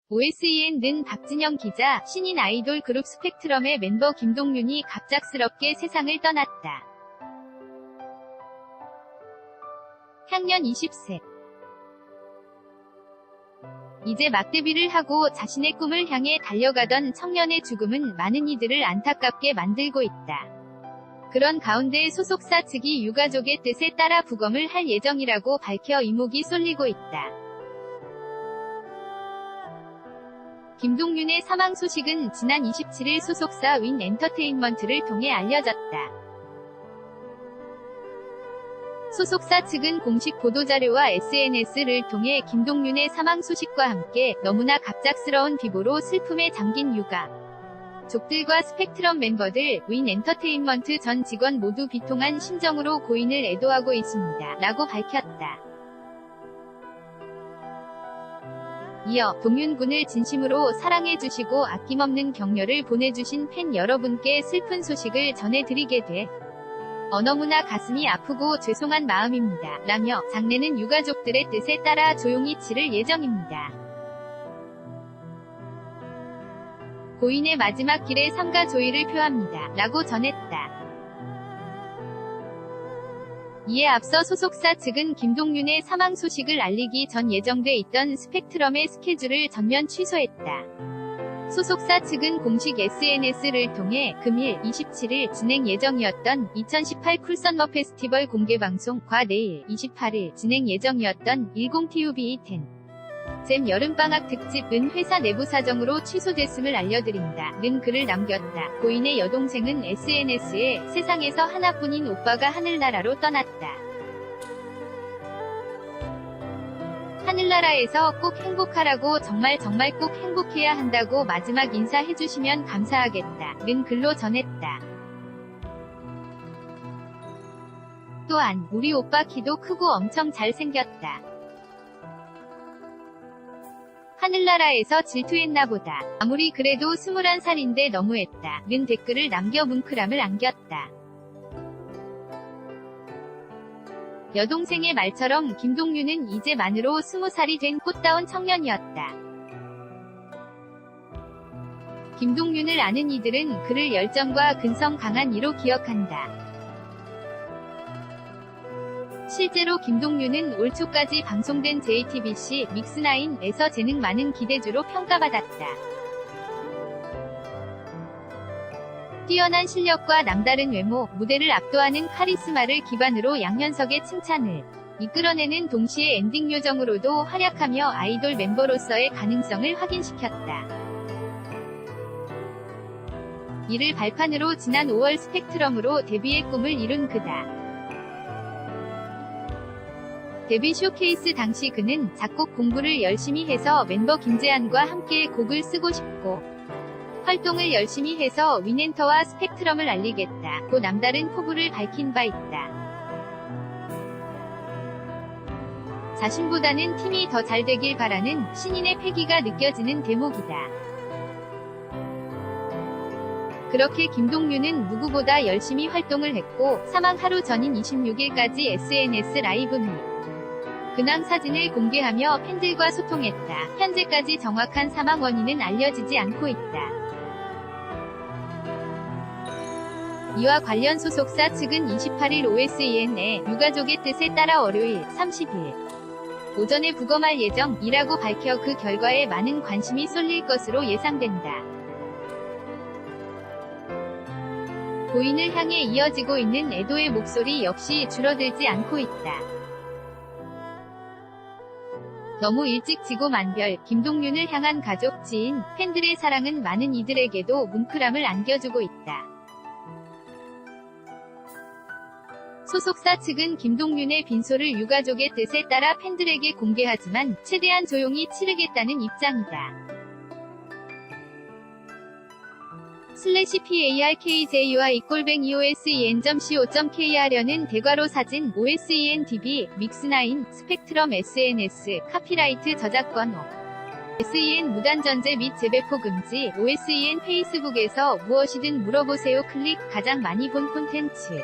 OSEN 박진영 기자, 신인 아이돌 그룹 스펙트럼의 멤버 김동윤이 갑작스럽게 세상을 떠났다. 향년 20세. 이제 막 데뷔를 하고 자신의 꿈을 향해 달려가던 청년의 죽음은 많은 이들을 안타깝게 만들고 있다. 그런 가운데 소속사 측이 유가족의 뜻에 따라 부검을 할 예정이라고 밝혀 이목이 쏠리고 있다. 김동윤의 사망 소식은 지난 27일 소속사 윈 엔터테인먼트를 통해 알려졌다. 소속사 측은 공식 보도자료와 SNS를 통해 김동윤의 사망 소식과 함께 너무나 갑작스러운 비보로 슬픔에 잠긴 유가족들과 스펙트럼 멤버들, 윈 엔터테인먼트 전 직원 모두 비통한 심정으로 고인을 애도하고 있습니다. 라고 밝혔다. 이어 동윤 군을 진심으로 사랑해주시고 아낌없는 격려를 보내주신 팬 여러분께 슬픈 소식을 전해드리게 돼 너무나 가슴이 아프고 죄송한 마음입니다. 라며 장례는 유가족들의 뜻에 따라 조용히 치를 예정입니다. 고인의 마지막 길에 삼가 조의를 표합니다. 라고 전했다. 이에 앞서 소속사 측은 김동윤의 사망 소식을 알리기 전 예정돼 있던 스펙트럼의 스케줄을 전면 취소했다. 소속사 측은 공식 SNS를 통해 금일 27일 진행 예정이었던 2018 쿨썸머 페스티벌 공개방송과 내일 28일 진행 예정이었던 10TUBE10 잼 여름방학 특집은 회사 내부 사정으로 취소됐음을 알려드린다. 는 글을 남겼다. 고인의 여동생은 SNS에 세상에서 하나뿐인 오빠가 하늘나라로 떠났다. 하늘나라에서 꼭 행복하라고 정말 꼭 행복해야 한다고 마지막 인사해주시면 감사하겠다. 는 글로 전했다. 또한 우리 오빠 키도 크고 엄청 잘생겼다. 하늘나라에서 질투했나 보다. 아무리 그래도 21살인데 너무했다. 는 댓글을 남겨 뭉클함을 안겼다. 여동생의 말처럼 김동윤은 이제 만으로 20살이 된 꽃다운 청년이었다. 김동윤을 아는 이들은 그를 열정과 근성 강한 이로 기억한다. 실제로 김동윤은 올 초까지 방송된 JTBC 믹스9에서 재능 많은 기대주로 평가받았다. 뛰어난 실력과 남다른 외모, 무대를 압도하는 카리스마를 기반으로 양현석의 칭찬을 이끌어내는 동시에 엔딩 요정으로도 활약하며 아이돌 멤버로서의 가능성을 확인시켰다. 이를 발판으로 지난 5월 스펙트럼으로 데뷔의 꿈을 이룬 그다. 데뷔 쇼케이스 당시 그는 작곡 공부를 열심히 해서 멤버 김재한과 함께 곡을 쓰고 싶고 활동을 열심히 해서 윈엔터와 스펙트럼을 알리겠다. 고 남다른 포부를 밝힌 바 있다. 자신보다는 팀이 더 잘 되길 바라는 신인의 패기가 느껴지는 대목이다. 그렇게 김동윤은 누구보다 열심히 활동을 했고 사망 하루 전인 26일까지 SNS 라이브 및 근황 사진을 공개하며 팬들과 소통했다. 현재까지 정확한 사망 원인은 알려지지 않고 있다. 이와 관련 소속사 측은 28일 OSEN에 유가족의 뜻에 따라 월요일 30일 오전에 부검할 예정이라고 밝혀 그 결과에 많은 관심이 쏠릴 것으로 예상된다. 고인을 향해 이어지고 있는 애도의 목소리 역시 줄어들지 않고 있다. 너무 일찍 지고 만별, 김동윤을 향한 가족, 지인, 팬들의 사랑은 많은 이들에게도 뭉클함을 안겨주고 있다. 소속사 측은 김동윤의 빈소를 유가족의 뜻에 따라 팬들에게 공개하지만 최대한 조용히 치르겠다는 입장이다. /PARKJY_EOSEN.co.kr려는 대괄호 사진 OSEN TV 믹스9 스펙트럼 SNS 카피라이트 저작권호 OSEN 무단전제 및 재배포 금지 OSEN 페이스북에서 무엇이든 물어보세요 클릭 가장 많이 본 콘텐츠